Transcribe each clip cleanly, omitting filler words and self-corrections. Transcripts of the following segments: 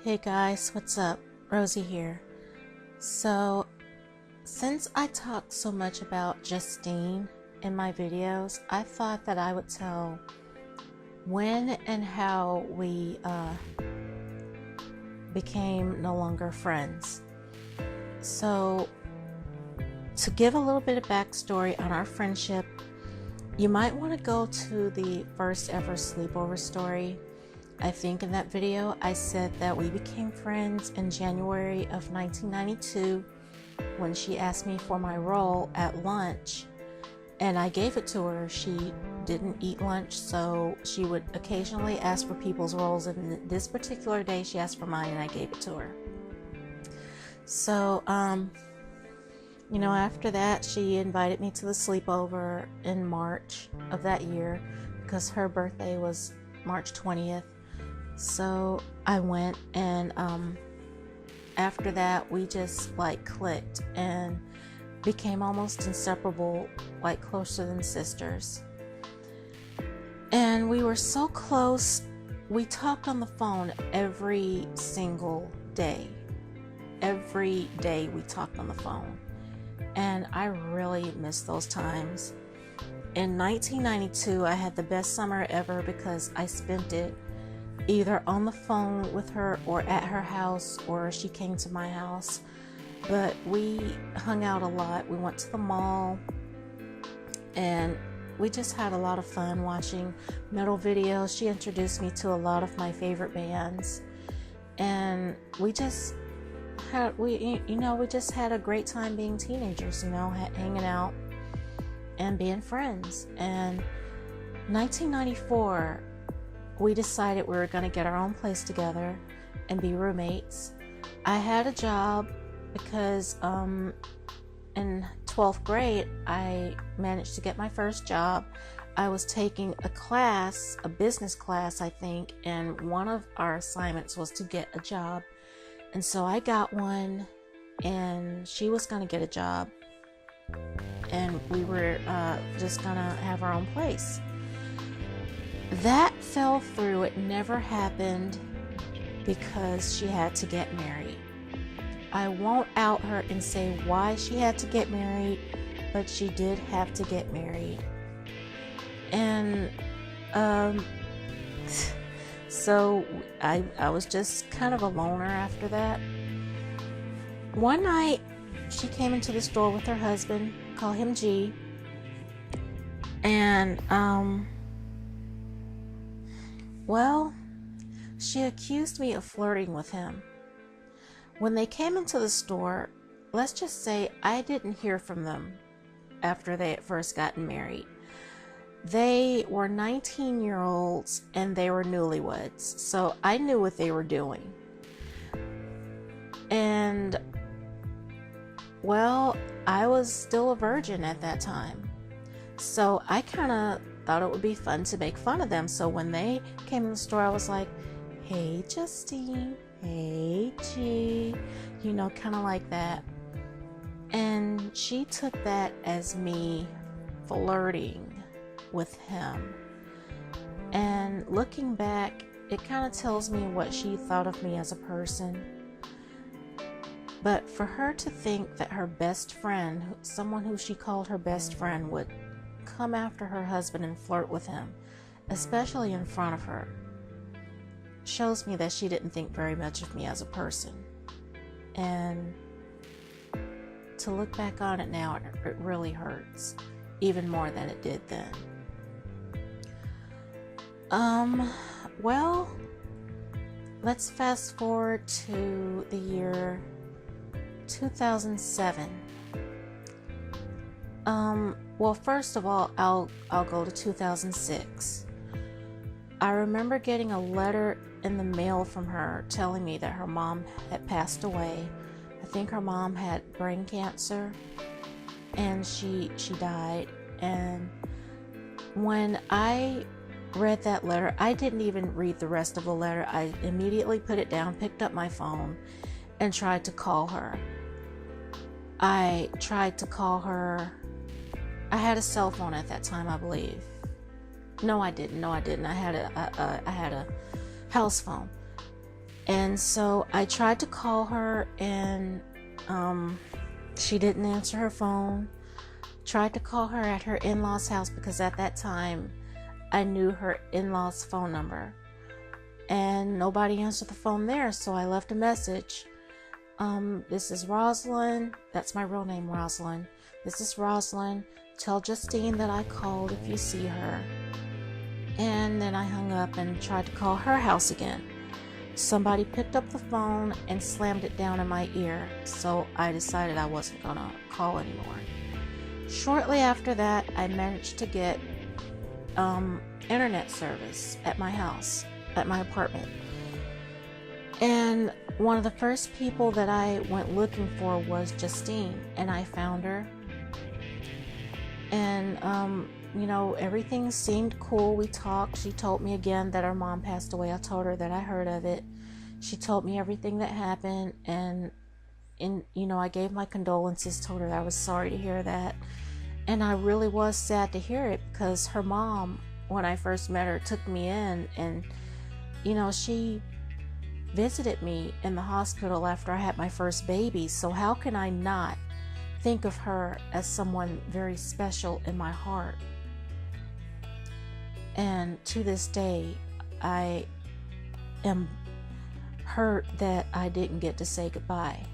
Hey guys, what's up? Rosie here. So, since I talk so much about Justine in my videos, I thought that I would tell when and how we became no longer friends. So, to give a little bit of backstory on our friendship, you might want to go to the first ever sleepover story. I think in that video I said that we became friends in January of 1992 when she asked me for my role at lunch, and I gave it to her. She didn't eat lunch, so she would occasionally ask for people's roles, and this particular day she asked for mine and I gave it to her. So after that she invited me to the sleepover in March of that year because her birthday was March 20th. So I went, and after that we just clicked and became almost inseparable, closer than sisters. And we were so close, we talked on the phone every single day. Every day we talked on the phone, and I really miss those times. In 1992 I had the best summer ever because I spent it either on the phone with her or at her house, or she came to my house. But we hung out a lot. We went to the mall and we just had a lot of fun watching metal videos. She introduced me to a lot of my favorite bands, and we just had a great time being teenagers, hanging out and being friends. And 1994 we decided we were going to get our own place together and be roommates. I had a job because in 12th grade I managed to get my first job. I was taking a class, a business class I think, and one of our assignments was to get a job. And so I got one, and she was going to get a job, and we were just going to have our own place. That fell through. It never happened because she had to get married. I won't out her and say why she had to get married, but she did have to get married. And so I was just kind of a loner after that. One night she came into the store with her husband, call him G, and she accused me of flirting with him. When they came into the store, let's just say I didn't hear from them after they had first gotten married. They were 19-year-olds and they were newlyweds, so I knew what they were doing. And I was still a virgin at that time, so I kind of thought it would be fun to make fun of them. So when they came in the store, I was like, hey Justine, hey G, kind of like that. And she took that as me flirting with him. And looking back, it kind of tells me what she thought of me as a person. But for her to think that her best friend, someone who she called her best friend, would come after her husband and flirt with him, especially in front of her, shows me that she didn't think very much of me as a person. And to look back on it now, it really hurts, even more than it did then. Let's fast forward to the year 2007. First of all, I'll go to 2006. I remember getting a letter in the mail from her telling me that her mom had passed away. I think her mom had brain cancer, and she died. And when I read that letter, I didn't even read the rest of the letter. I immediately put it down, picked up my phone, and tried to call her. I tried to call her. I had a cell phone at that time, I believe. No, I didn't. I had a house phone. And so I tried to call her, and she didn't answer her phone. Tried to call her at her in-laws' house, because at that time I knew her in-laws' phone number, and nobody answered the phone there. So I left a message. This is Rosalind. That's my real name, Rosalind. This is Rosalind. Tell Justine that I called if you see her. And then I hung up and tried to call her house again. Somebody picked up the phone and slammed it down in my ear, so I decided I wasn't gonna call anymore. Shortly after that, I managed to get internet service at my house, at my apartment. And one of the first people that I went looking for was Justine, and I found her. And everything seemed cool. We talked. She told me again that her mom passed away. I told her that I heard of it. She told me everything that happened, and I gave my condolences, told her I was sorry to hear that. And I really was sad to hear it, because her mom, when I first met her, took me in, and she visited me in the hospital after I had my first baby. So how can I not think of her as someone very special in my heart? And to this day, I am hurt that I didn't get to say goodbye.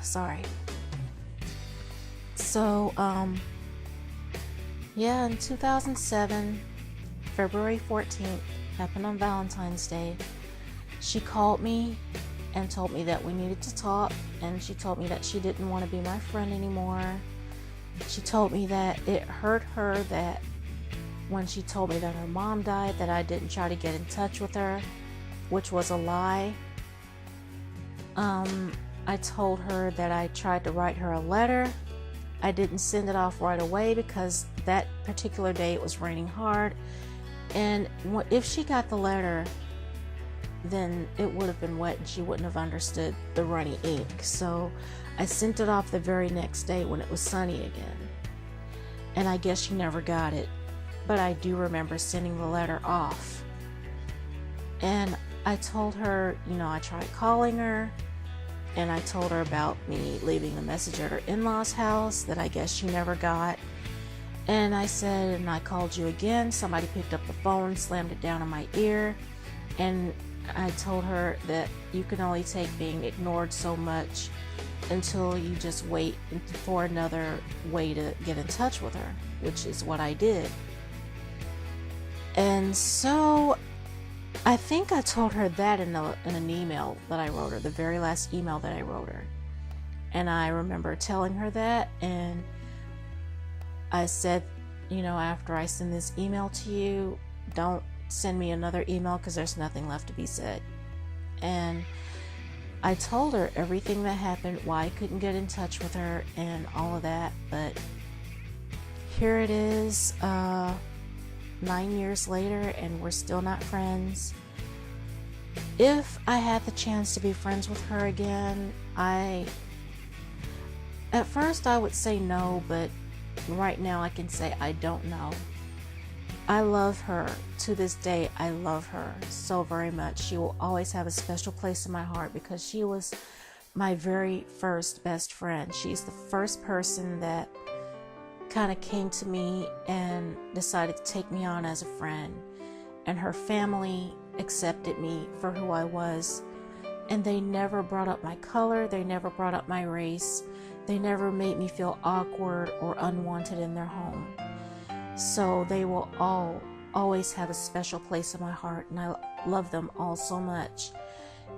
Sorry. So, in 2007, February 14th, happened on Valentine's Day, she called me and told me that we needed to talk, and she told me that she didn't want to be my friend anymore. She told me that it hurt her that when she told me that her mom died, that I didn't try to get in touch with her, which was a lie. I told her that I tried to write her a letter. I didn't send it off right away because that particular day it was raining hard, and if she got the letter, then it would have been wet and she wouldn't have understood the runny ink. So I sent it off the very next day when it was sunny again, and I guess she never got it, but I do remember sending the letter off. And I told her, I tried calling her, and I told her about me leaving a message at her in-laws' house that I guess she never got. And I said, and I called you again. Somebody picked up the phone, slammed it down in my ear, and I told her that you can only take being ignored so much until you just wait for another way to get in touch with her, which is what I did. And so I think I told her that in an email that I wrote her, the very last email that I wrote her. And I remember telling her that, and I said, after I send this email to you, don't send me another email because there's nothing left to be said. And I told her everything that happened, why I couldn't get in touch with her and all of that. But here it is, 9 years later, and we're still not friends. If I had the chance to be friends with her again, at first I would say no, but right now I can say I don't know. I love her. To this day, I love her so very much. She will always have a special place in my heart because she was my very first best friend. She's the first person that kind of came to me and decided to take me on as a friend. And her family accepted me for who I was. And they never brought up my color. They never brought up my race. They never made me feel awkward or unwanted in their home. So they will always have a special place in my heart, and I love them all so much.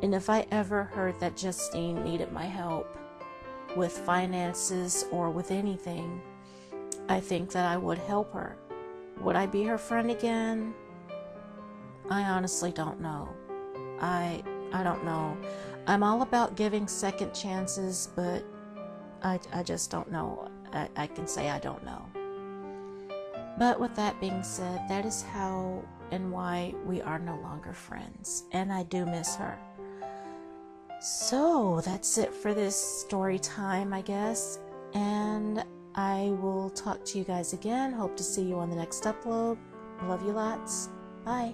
And if I ever heard that Justine needed my help with finances or with anything, I think that I would help her. Would I be her friend again? I honestly don't know. I don't know. I'm all about giving second chances, but I just don't know. I can say I don't know. But with that being said, that is how and why we are no longer friends. And I do miss her. So that's it for this story time, I guess. And I will talk to you guys again. Hope to see you on the next upload. Love you lots. Bye.